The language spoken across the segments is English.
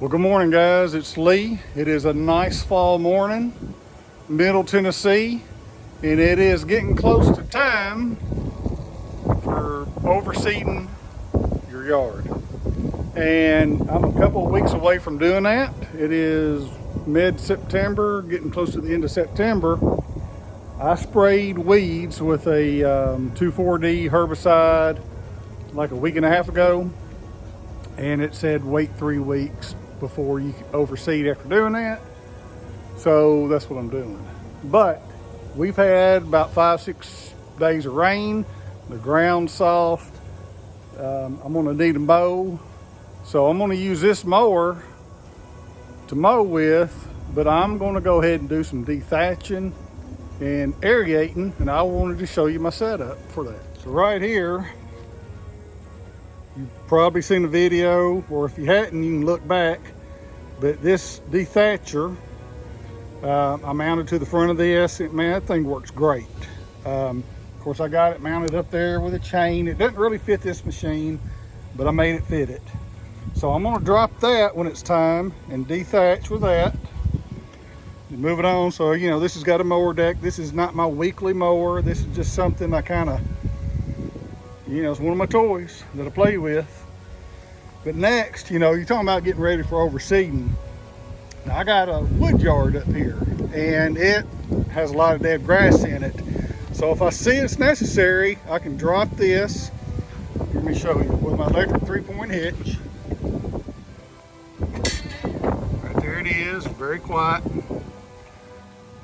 Well, good morning, guys. It's Lee. It is a nice fall morning, Middle Tennessee, and it is getting close to time for overseeding your yard. And I'm a couple of weeks away from doing that. It is mid-September, getting close to the end of September. I sprayed weeds with a 2,4-D herbicide like a week and a half ago, and it said wait 3 weeks before you overseed after doing that. So that's what I'm doing. But we've had about 5-6 days of rain. The ground's soft. I'm gonna need a mow. So I'm gonna use this mower to mow with, but I'm gonna go ahead and do some dethatching and aerating, and I wanted to show you my setup for that. So right here, you've probably seen the video, or if you hadn't, you can look back. But this dethatcher, I mounted to the front of this. Man, that thing works great. Of course, I got it mounted up there with a chain. It doesn't really fit this machine, but I made it fit it. So I'm gonna drop that when it's time and dethatch with that. And move it on. So, you know, this has got a mower deck. This is not my weekly mower. This is just something I kind of, you know, it's one of my toys that I play with. But next, you know, you're talking about getting ready for overseeding. Now, I got a wood yard up here, and it has a lot of dead grass in it. So if I see it's necessary, I can drop this. Let me show you with my electric 3-point hitch. Right there it is, very quiet.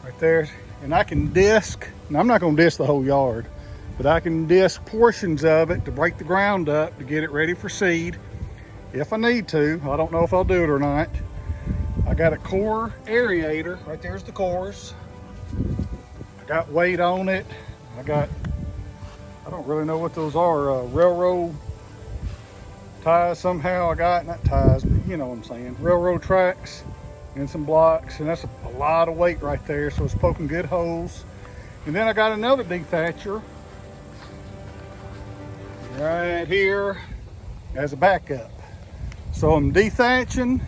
Right there, and I can disc. Now, I'm not going to disc the whole yard, but I can disc portions of it to break the ground up to get it ready for seed if I need to. I don't know if I'll do it or not. I got a core aerator. Right there's the cores. I got weight on it. I don't really know what those are. Railroad ties somehow I got. Not ties, but you know what I'm saying. Railroad tracks and some blocks, and that's a lot of weight right there, so it's poking good holes. And then I got another dethatcher right here as a backup. So I'm dethatching,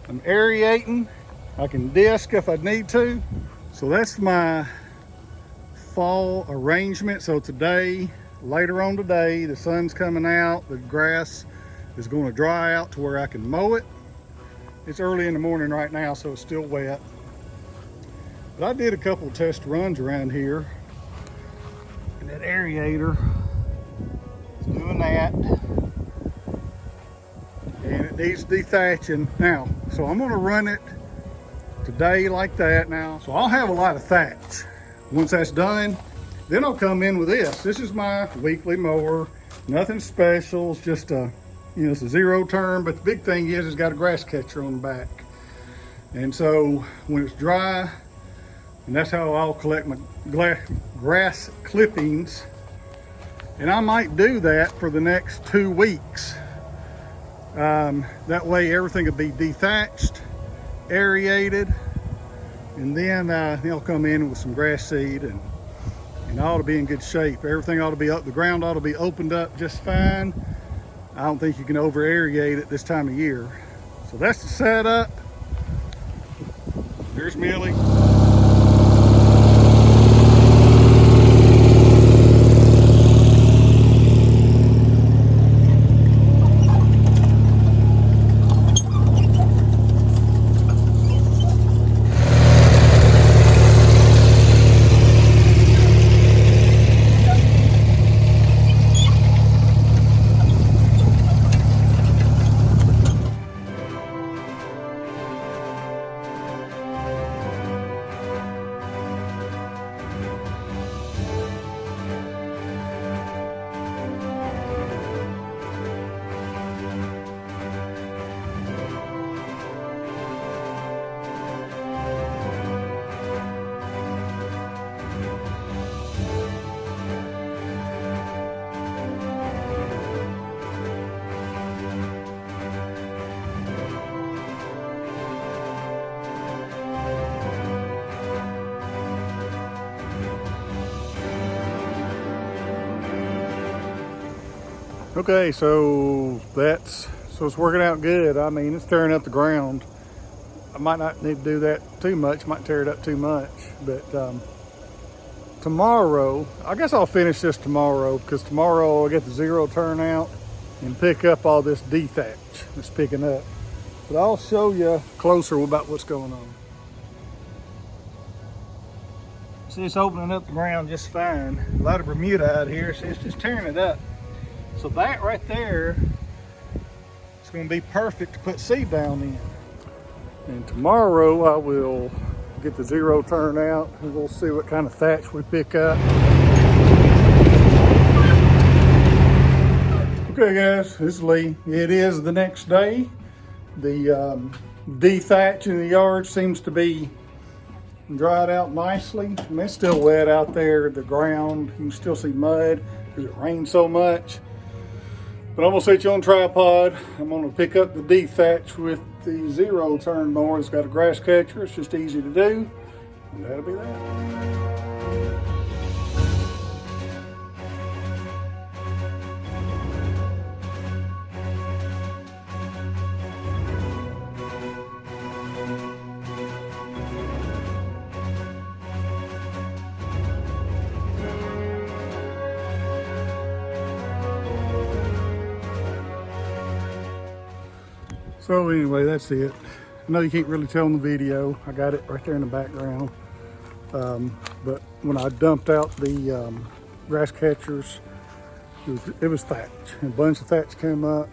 I'm aerating, I can disc if I need to. So that's my fall arrangement. So today, later on today, the sun's coming out, the grass is going to dry out to where I can mow it. It's early in the morning right now, so it's still wet. But I did a couple of test runs around here, and that aerator is doing that. And it needs dethatching now. So I'm gonna run it today like that now. So I'll have a lot of thatch. Once that's done, then I'll come in with this. This is my weekly mower. Nothing special, it's just a, you know, it's a zero turn, but the big thing is it's got a grass catcher on the back. And so when it's dry, and that's how I'll collect my grass clippings. And I might do that for the next 2 weeks. That way everything will be dethatched, aerated, and then they'll come in with some grass seed, and I ought to be in good shape. Everything ought to be up, the ground ought to be opened up just fine. I don't think you can over aerate it this time of year. So that's the setup. There's Millie. Okay, so that's So it's working out good. I mean, it's tearing up the ground. I might not need to do that too much, might tear it up too much, but tomorrow, I guess I'll finish this tomorrow, because tomorrow I'll get the zero turn out and pick up all this dethatch that's picking up. But I'll show you closer about what's going on. See, it's opening up the ground just fine. A lot of Bermuda out here, so it's just tearing it up. So that right there is going to be perfect to put seed down in. And tomorrow I will get the zero turn out and we'll see what kind of thatch we pick up. Okay guys, this is Lee. It is the next day. The dethatch in the yard seems to be dried out nicely. I mean, it's still wet out there, the ground. You can still see mud because it rained so much. But I'm gonna set you on tripod. I'm gonna pick up the dethatch with the zero turn mower. It's got a grass catcher. It's just easy to do. And that'll be that. So anyway, that's it. I know you can't really tell in the video. I got it right there in the background. But when I dumped out the grass catchers, it was thatch. A bunch of thatch came up.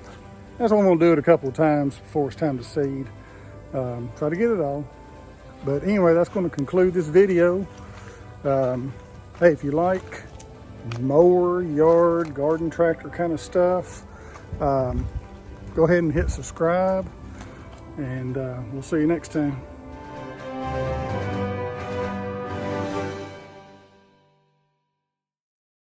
That's why I'm gonna do it a couple of times before it's time to seed. Try to get it all. But anyway, that's gonna conclude this video. Hey, if you like mower, yard, garden tractor kind of stuff, go ahead and hit subscribe, and we'll see you next time.